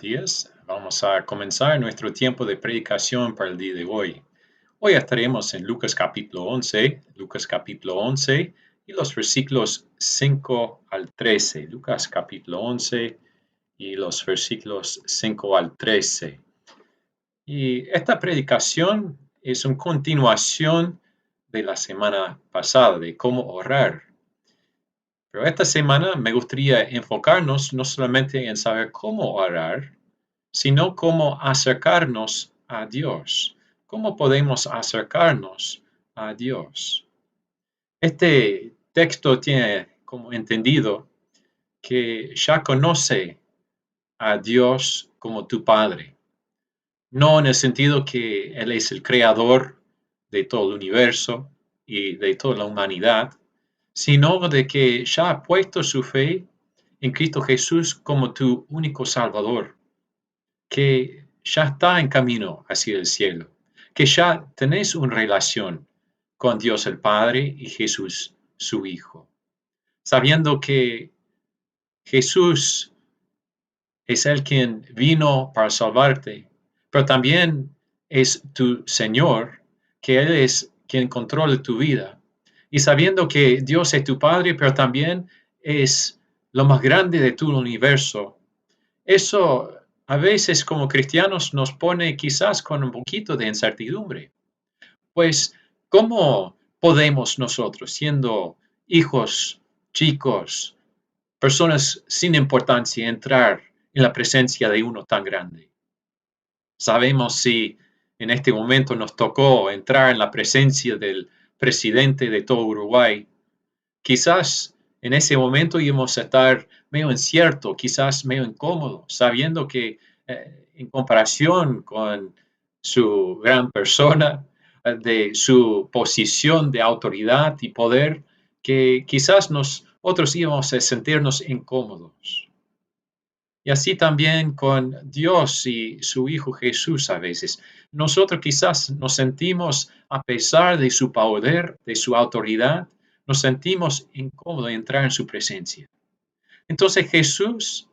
días. Vamos a comenzar nuestro tiempo de predicación para el día de hoy. Hoy estaremos en Lucas capítulo 11 y los versículos 5 al 13. Lucas capítulo 11 y los versículos 5 al 13. Y esta predicación es una continuación de la semana pasada, de cómo orar. Pero esta semana me gustaría enfocarnos no solamente en saber cómo orar, sino cómo acercarnos a Dios. ¿Cómo podemos acercarnos a Dios? Este texto tiene como entendido que ya conoce a Dios como tu Padre. No en el sentido que Él es el creador de todo el universo y de toda la humanidad, sino de que ya ha puesto su fe en Cristo Jesús como tu único Salvador, que ya está en camino hacia el cielo, que ya tenés una relación con Dios el Padre y Jesús su Hijo, sabiendo que Jesús es el quien vino para salvarte, pero también es tu Señor, que Él es quien controla tu vida. Y sabiendo que Dios es tu Padre, pero también es lo más grande de tu universo, eso a veces como cristianos nos pone quizás con un poquito de incertidumbre. Pues, ¿cómo podemos nosotros, siendo hijos, chicos, personas sin importancia, entrar en la presencia de uno tan grande? Sabemos si en este momento nos tocó entrar en la presencia del presidente de todo Uruguay. Quizás en ese momento íbamos a estar medio incierto, quizás medio incómodo, sabiendo que en comparación con su gran persona, de su posición de autoridad y poder, que quizás nosotros íbamos a sentirnos incómodos. Y así también con Dios y su Hijo Jesús a veces. Nosotros quizás nos sentimos, a pesar de su poder, de su autoridad, nos sentimos incómodos de entrar en su presencia. Entonces Jesús,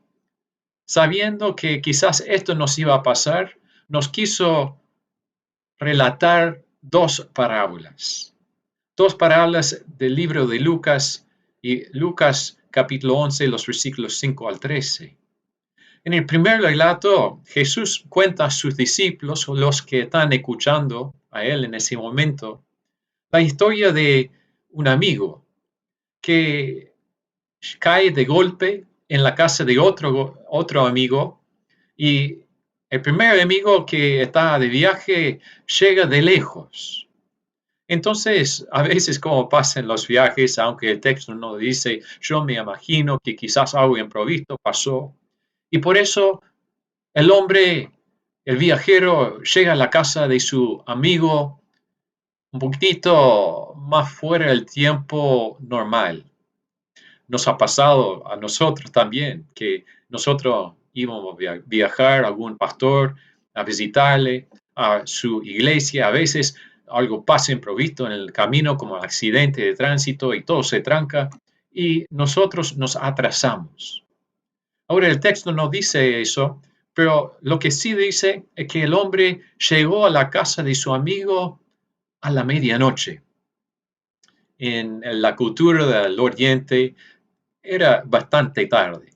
sabiendo que quizás esto nos iba a pasar, nos quiso relatar dos parábolas. Dos parábolas del libro de Lucas y Lucas capítulo 11, los versículos 5 al 13. En el primer relato, Jesús cuenta a sus discípulos, o los que están escuchando a él en ese momento, la historia de un amigo que cae de golpe en la casa de otro amigo, y el primer amigo que está de viaje llega de lejos. Entonces, a veces como pasa en los viajes, aunque el texto no dice, yo me imagino que quizás algo improvisto pasó, y por eso el viajero, llega a la casa de su amigo un poquitito más fuera del tiempo normal. Nos ha pasado a nosotros también, que nosotros íbamos a viajar a algún pastor, a visitarle a su iglesia. A veces algo pasa improvisto en el camino, como accidente de tránsito, y todo se tranca, y nosotros nos atrasamos. Ahora, el texto no dice eso, pero lo que sí dice es que el hombre llegó a la casa de su amigo a la medianoche. En la cultura del Oriente era bastante tarde,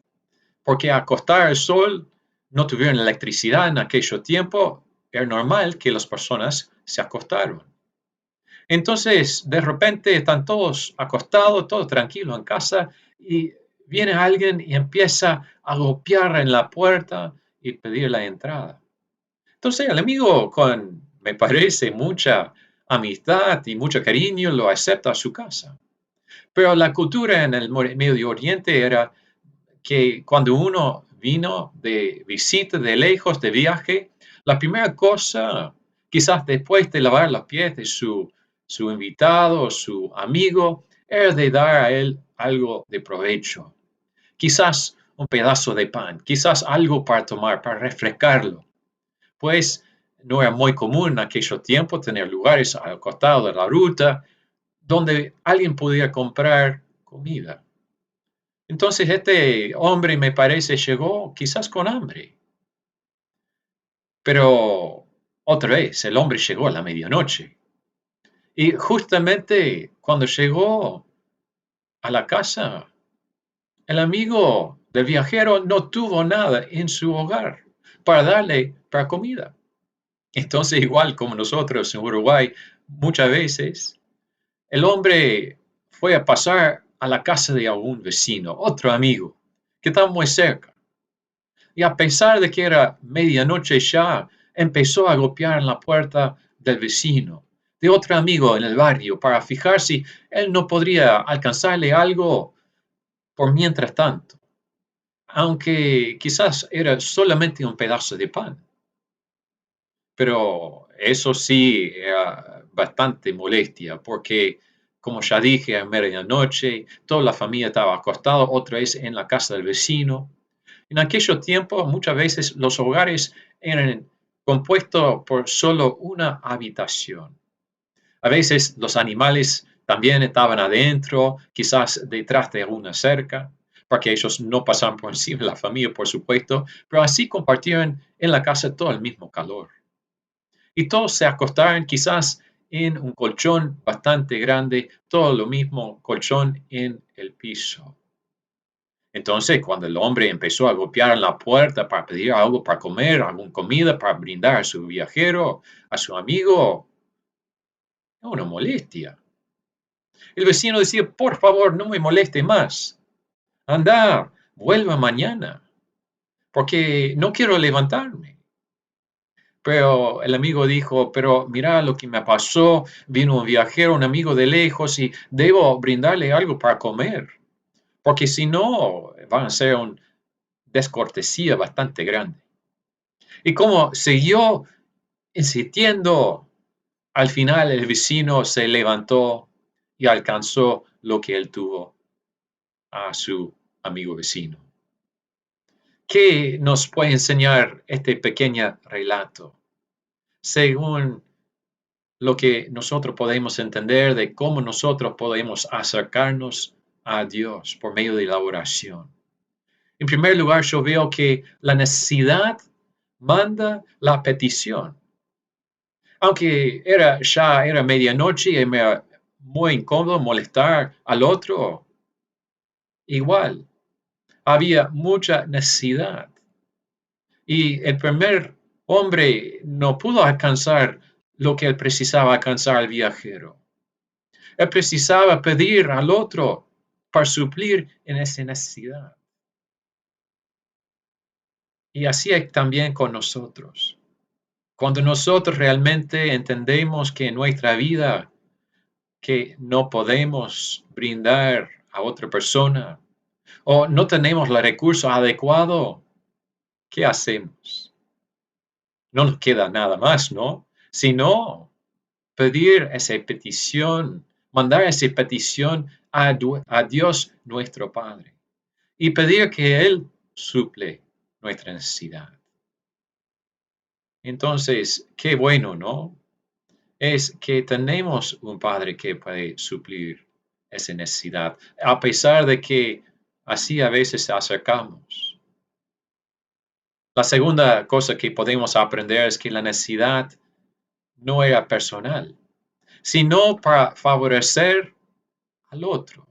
porque a acostar el sol no tuvieron electricidad en aquellos tiempos, era normal que las personas se acostaron. Entonces, de repente están todos acostados, todo tranquilo en casa, y viene alguien y empieza a golpear en la puerta y pedir la entrada. Entonces, el amigo, me parece, mucha amistad y mucho cariño, lo acepta a su casa. Pero la cultura en el Medio Oriente era que cuando uno vino de visita, de lejos, de viaje, la primera cosa, quizás después de lavar los pies de su invitado o su amigo, era de dar a él algo de provecho. Quizás un pedazo de pan, quizás algo para tomar, para refrescarlo. Pues no era muy común en aquellos tiempos tener lugares al costado de la ruta donde alguien pudiera comprar comida. Entonces este hombre, me parece, llegó quizás con hambre. Pero otra vez, el hombre llegó a la medianoche. Y justamente cuando llegó a la casa, el amigo del viajero no tuvo nada en su hogar para darle para comida. Entonces, igual como nosotros en Uruguay, muchas veces el hombre fue a pasar a la casa de algún vecino, otro amigo, que estaba muy cerca. Y a pesar de que era medianoche ya, empezó a golpear en la puerta del vecino, de otro amigo en el barrio, para fijar si él no podría alcanzarle algo por mientras tanto, aunque quizás era solamente un pedazo de pan. Pero eso sí era bastante molestia, porque como ya dije, a medianoche, toda la familia estaba acostada otra vez en la casa del vecino. En aquellos tiempos, muchas veces los hogares eran compuestos por solo una habitación. A veces los animales también estaban adentro, quizás detrás de alguna cerca, para que ellos no pasaran por encima de la familia, por supuesto, pero así compartían en la casa todo el mismo calor. Y todos se acostaban quizás en un colchón bastante grande, todo lo mismo colchón en el piso. Entonces, cuando el hombre empezó a golpear en la puerta para pedir algo para comer, alguna comida para brindar a su viajero, a su amigo, era una molestia. El vecino decía, por favor, no me moleste más. Anda, vuelva mañana, porque no quiero levantarme. Pero el amigo dijo, pero mira lo que me pasó, vino un viajero, un amigo de lejos y debo brindarle algo para comer, porque si no, van a ser una descortesía bastante grande. Y como siguió insistiendo, al final el vecino se levantó y alcanzó lo que él tuvo a su amigo vecino. ¿Qué nos puede enseñar este pequeño relato? Según lo que nosotros podemos entender de cómo nosotros podemos acercarnos a Dios por medio de la oración. En primer lugar, yo veo que la necesidad manda la petición. Aunque ya era medianoche y me era muy incómodo molestar al otro, igual había mucha necesidad. Y el primer hombre no pudo alcanzar lo que él precisaba alcanzar al viajero. Él precisaba pedir al otro para suplir en esa necesidad. Y así es también con nosotros. Cuando nosotros realmente entendemos que en nuestra vida que no podemos brindar a otra persona o no tenemos el recurso adecuado, ¿qué hacemos? No nos queda nada más, ¿no? Sino pedir esa petición, mandar esa petición a Dios nuestro Padre y pedir que Él suple nuestra necesidad. Entonces, qué bueno, ¿no? Es que tenemos un Padre que puede suplir esa necesidad, a pesar de que así a veces acercamos. La segunda cosa que podemos aprender es que la necesidad no era personal, sino para favorecer al otro.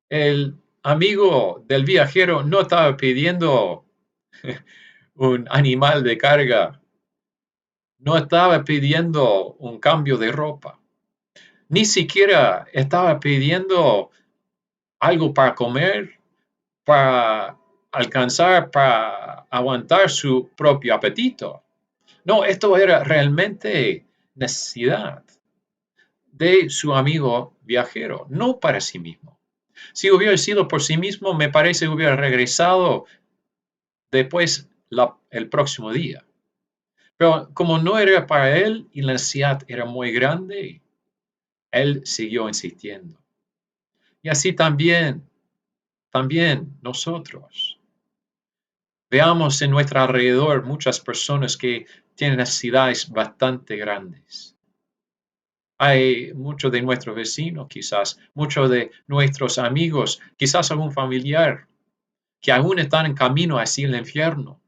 El amigo del viajero no estaba pidiendo un animal de carga, no estaba pidiendo un cambio de ropa, ni siquiera estaba pidiendo algo para comer, para alcanzar, para aguantar su propio apetito. No, esto era realmente necesidad de su amigo viajero, no para sí mismo. Si hubiera sido por sí mismo, me parece que hubiera regresado después el próximo día. Pero como no era para él y la necesidad era muy grande, él siguió insistiendo. Y así también nosotros. Veamos en nuestro alrededor muchas personas que tienen necesidades bastante grandes. Hay muchos de nuestros vecinos, quizás, muchos de nuestros amigos, quizás algún familiar que aún están en camino hacia el infierno.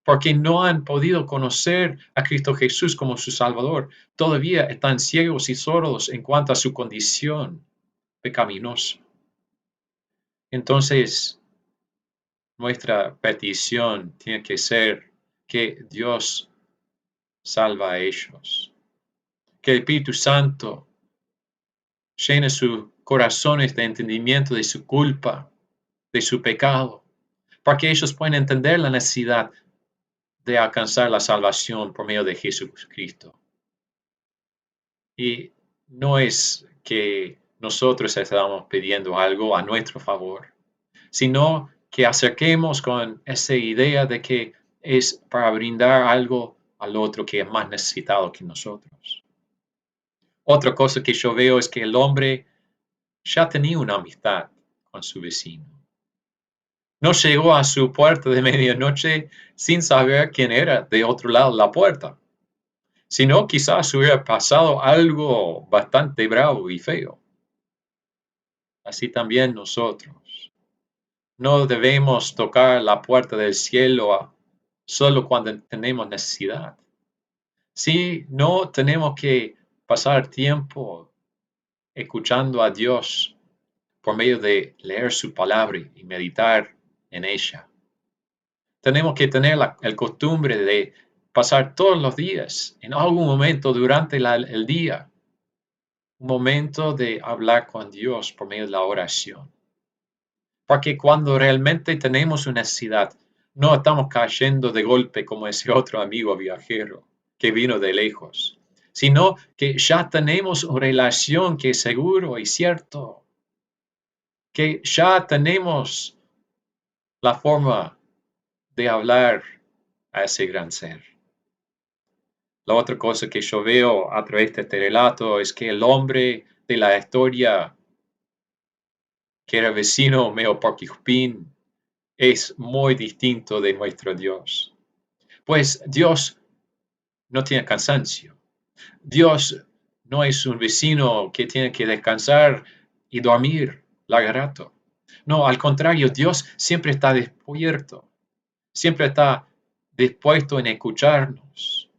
porque no han podido conocer a Cristo Jesús como su Salvador. Todavía están ciegos y sordos en cuanto a su condición pecaminosa. Entonces, nuestra petición tiene que ser que Dios salva a ellos, que el Espíritu Santo llene sus corazones de entendimiento de su culpa, de su pecado, para que ellos puedan entender la necesidad de alcanzar la salvación por medio de Jesucristo. Y no es que nosotros estamos pidiendo algo a nuestro favor, sino que acerquemos con esa idea de que es para brindar algo al otro que es más necesitado que nosotros. Otra cosa que yo veo es que el hombre ya tenía una amistad con su vecino. No llegó a su puerta de medianoche sin saber quién era de otro lado de la puerta, sino quizás hubiera pasado algo bastante bravo y feo. Así también nosotros. No debemos tocar la puerta del cielo solo cuando tenemos necesidad. Sí, no tenemos que pasar tiempo escuchando a Dios por medio de leer su palabra y meditar en ella. Tenemos que tener el costumbre de pasar todos los días, en algún momento durante el día, un momento de hablar con Dios por medio de la oración. Porque cuando realmente tenemos una necesidad, no estamos cayendo de golpe como ese otro amigo viajero que vino de lejos, sino que ya tenemos una relación que es seguro y cierto, que ya tenemos la forma de hablar a ese gran ser. La otra cosa que yo veo a través de este relato es que el hombre de la historia, que era vecino medio porcupín, es muy distinto de nuestro Dios. Pues Dios no tiene cansancio. Dios no es un vecino que tiene que descansar y dormir largo rato. No, al contrario, Dios siempre está despierto, siempre está dispuesto en escucharnos.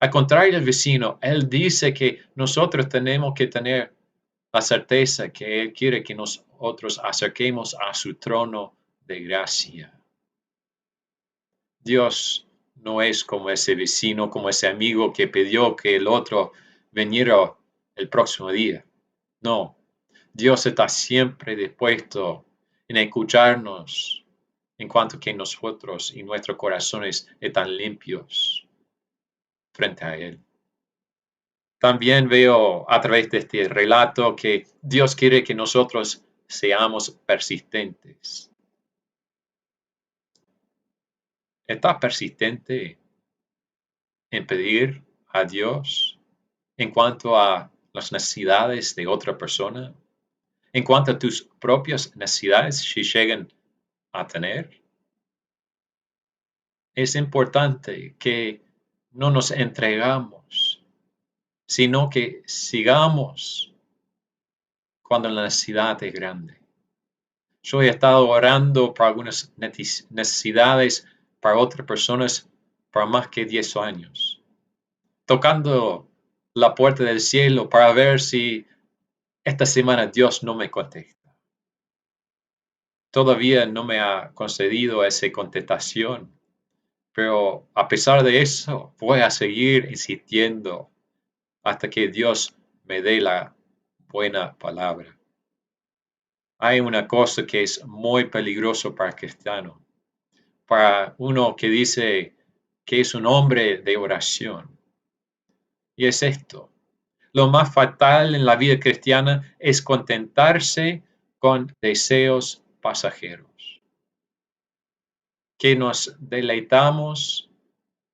Al contrario del vecino, Él dice que nosotros tenemos que tener la certeza que Él quiere que nosotros acerquemos a su trono de gracia. Dios no es como ese vecino, como ese amigo que pidió que el otro viniera el próximo día. No, Dios está siempre dispuesto en escucharnos en cuanto que nosotros y nuestros corazones están limpios frente a Él. También veo a través de este relato que Dios quiere que nosotros seamos persistentes. ¿Estás persistente en pedir a Dios en cuanto a las necesidades de otra persona? En cuanto a tus propias necesidades, si llegan a tener. Es importante que no nos entregamos, sino que sigamos cuando la necesidad es grande. Yo he estado orando por algunas necesidades para otras personas por más que 10 años, tocando la puerta del cielo para ver si esta semana Dios no me contesta. Todavía no me ha concedido esa contestación, pero a pesar de eso, voy a seguir insistiendo hasta que Dios me dé la buena palabra. Hay una cosa que es muy peligroso para el cristiano, para uno que dice que es un hombre de oración. Y es esto. Lo más fatal en la vida cristiana es contentarse con deseos pasajeros, que nos deleitamos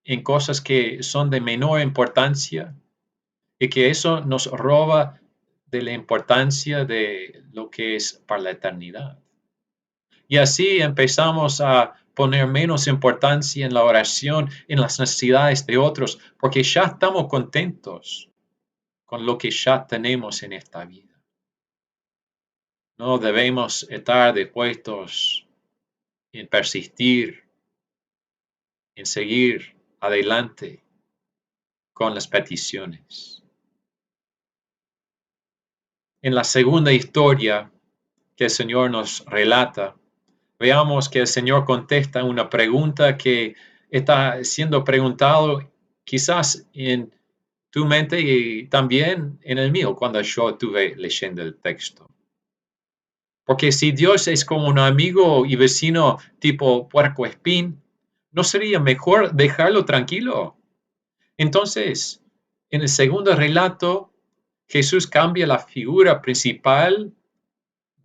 en cosas que son de menor importancia y que eso nos roba de la importancia de lo que es para la eternidad. Y así empezamos a poner menos importancia en la oración, en las necesidades de otros, porque ya estamos contentos con lo que ya tenemos en esta vida. No debemos estar dispuestos en persistir en seguir adelante con las peticiones. En la segunda historia que el Señor nos relata, veamos que el Señor contesta una pregunta que está siendo preguntado quizás en tu mente y también en el mío cuando yo estuve leyendo el texto. Porque si Dios es como un amigo y vecino tipo puercoespín, ¿no sería mejor dejarlo tranquilo? Entonces, en el segundo relato, Jesús cambia la figura principal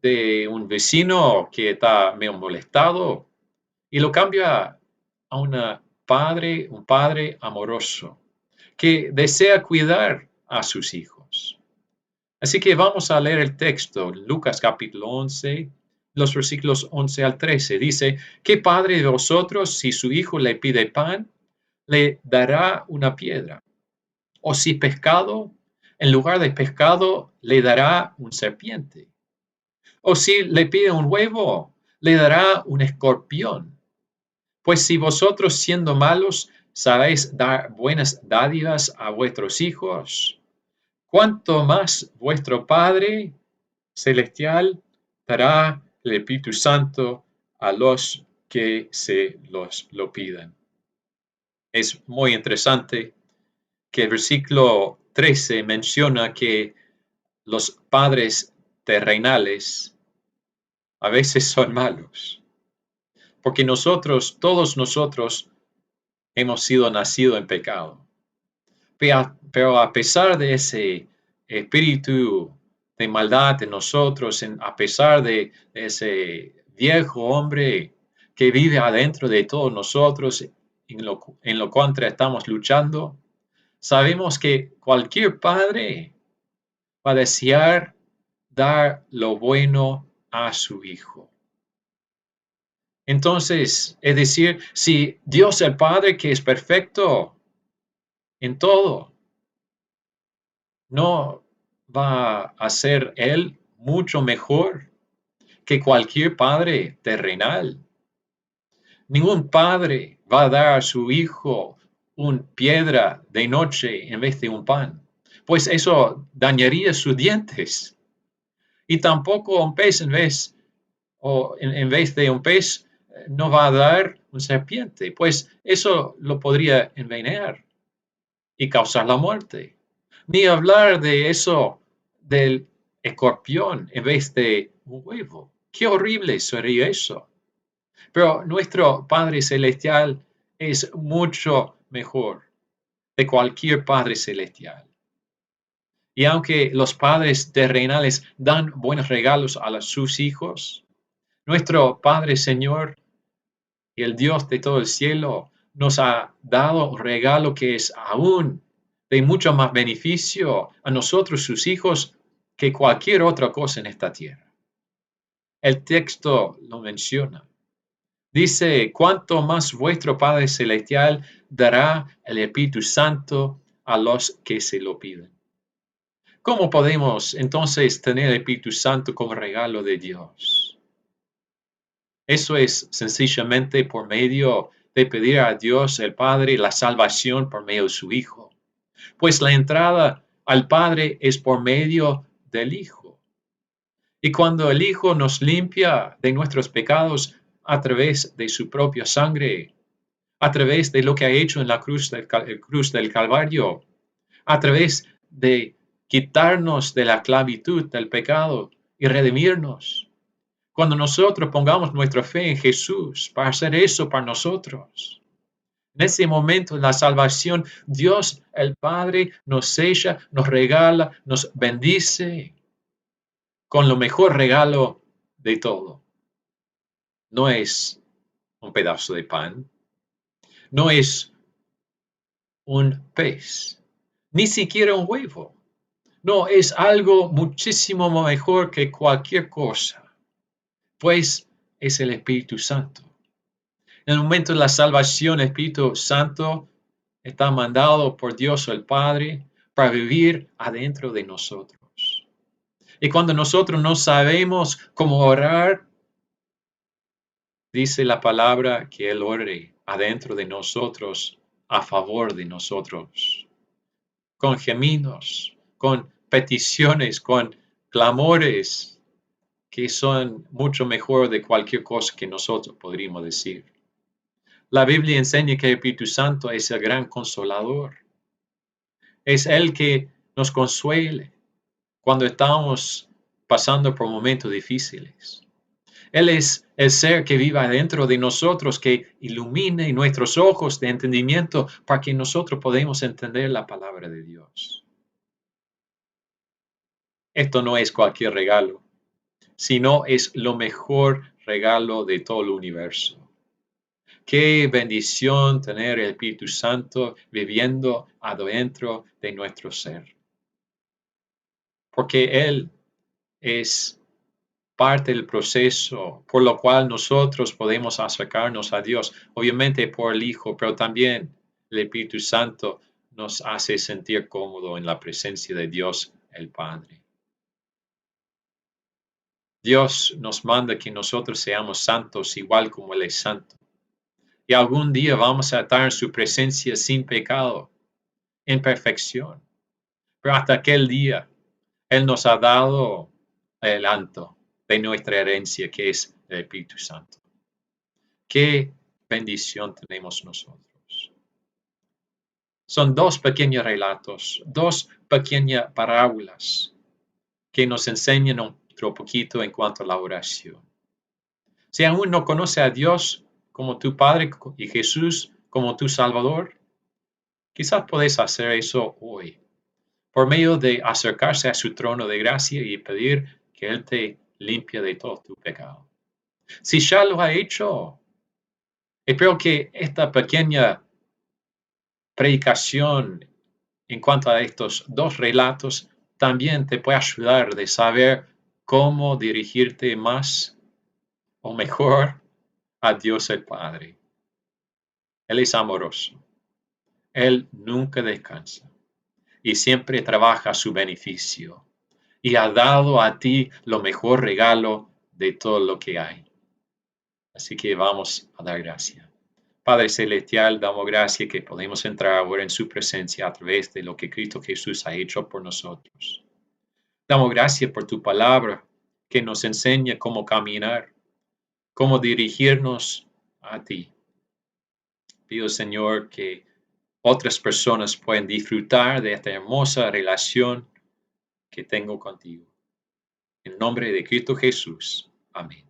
de un vecino que está medio molestado y lo cambia a un padre amoroso que desea cuidar a sus hijos. Así que vamos a leer el texto, Lucas capítulo 11, los versículos 11 al 13. Dice, ¿qué padre de vosotros, si su hijo le pide pan, le dará una piedra? O si pescado, en lugar de pescado, le dará un serpiente. O si le pide un huevo, le dará un escorpión. Pues si vosotros siendo malos sabéis dar buenas dádivas a vuestros hijos, ¿cuánto más vuestro Padre Celestial dará el Espíritu Santo a los que se lo pidan? Es muy interesante que el versículo 13 menciona que los padres terrenales a veces son malos, porque todos nosotros, hemos sido nacidos en pecado. Pero a pesar de ese espíritu de maldad en nosotros, a pesar de ese viejo hombre que vive adentro de todos nosotros, en lo contra estamos luchando, sabemos que cualquier padre va a desear dar lo bueno a su hijo. Entonces, es decir, si Dios el Padre, que es perfecto en todo, no va a ser Él mucho mejor que cualquier padre terrenal. Ningún padre va a dar a su hijo una piedra de noche en vez de un pan, pues eso dañaría sus dientes. Y tampoco un pez en vez de un pez no va a dar un serpiente, pues eso lo podría envenenar y causar la muerte. Ni hablar de eso del escorpión en vez de un huevo. Qué horrible sería eso. Pero nuestro Padre Celestial es mucho mejor de cualquier Padre Celestial. Y aunque los padres terrenales dan buenos regalos a sus hijos, nuestro Padre Señor y el Dios de todo el cielo nos ha dado un regalo que es aún de mucho más beneficio a nosotros, sus hijos, que cualquier otra cosa en esta tierra. El texto lo menciona. Dice, cuánto más vuestro Padre Celestial dará el Espíritu Santo a los que se lo piden. ¿Cómo podemos entonces tener el Espíritu Santo como regalo de Dios? Eso es sencillamente por medio de pedir a Dios el Padre la salvación por medio de su Hijo. Pues la entrada al Padre es por medio del Hijo. Y cuando el Hijo nos limpia de nuestros pecados a través de su propia sangre, a través de lo que ha hecho en la cruz del Calvario, a través de quitarnos de la esclavitud del pecado y redimirnos. Cuando nosotros pongamos nuestra fe en Jesús para hacer eso para nosotros, en ese momento, en la salvación, Dios el Padre nos sella, nos regala, nos bendice con lo mejor regalo de todo. No es un pedazo de pan, no es un pez, ni siquiera un huevo. No, es algo muchísimo mejor que cualquier cosa, pues es el Espíritu Santo. En el momento de la salvación, el Espíritu Santo está mandado por Dios el Padre para vivir adentro de nosotros. Y cuando nosotros no sabemos cómo orar, dice la palabra que Él ore adentro de nosotros a favor de nosotros, con gemidos, con peticiones, con clamores que son mucho mejor de cualquier cosa que nosotros podríamos decir. La Biblia enseña que el Espíritu Santo es el gran consolador. Es el que nos consuele cuando estamos pasando por momentos difíciles. Él es el ser que vive dentro de nosotros, que ilumine nuestros ojos de entendimiento para que nosotros podamos entender la palabra de Dios. Esto no es cualquier regalo, sino es lo mejor regalo de todo el universo. Qué bendición tener el Espíritu Santo viviendo adentro de nuestro ser. Porque Él es parte del proceso por lo cual nosotros podemos acercarnos a Dios, obviamente por el Hijo, pero también el Espíritu Santo nos hace sentir cómodo en la presencia de Dios el Padre. Dios nos manda que nosotros seamos santos igual como Él es santo. Y algún día vamos a estar en su presencia sin pecado, en perfección. Pero hasta aquel día, Él nos ha dado el adelanto de nuestra herencia, que es el Espíritu Santo. Qué bendición tenemos nosotros. Son dos pequeños relatos, dos pequeñas parábolas que nos enseñan otro poquito en cuanto a la oración. Si aún no conoces a Dios como tu Padre y Jesús como tu Salvador, quizás puedes hacer eso hoy, por medio de acercarse a su trono de gracia y pedir que Él te limpie de todo tu pecado. Si ya lo ha hecho, espero que esta pequeña predicación en cuanto a estos dos relatos también te puede ayudar de saber cómo dirigirte más o mejor a Dios el Padre. Él es amoroso. Él nunca descansa y siempre trabaja a su beneficio y ha dado a ti lo mejor regalo de todo lo que hay. Así que vamos a dar gracias. Padre Celestial, damos gracias que podemos entrar ahora en su presencia a través de lo que Cristo Jesús ha hecho por nosotros. Damos gracias por tu palabra que nos enseña cómo caminar, cómo dirigirnos a ti. Pido, Señor, que otras personas puedan disfrutar de esta hermosa relación que tengo contigo. En nombre de Cristo Jesús. Amén.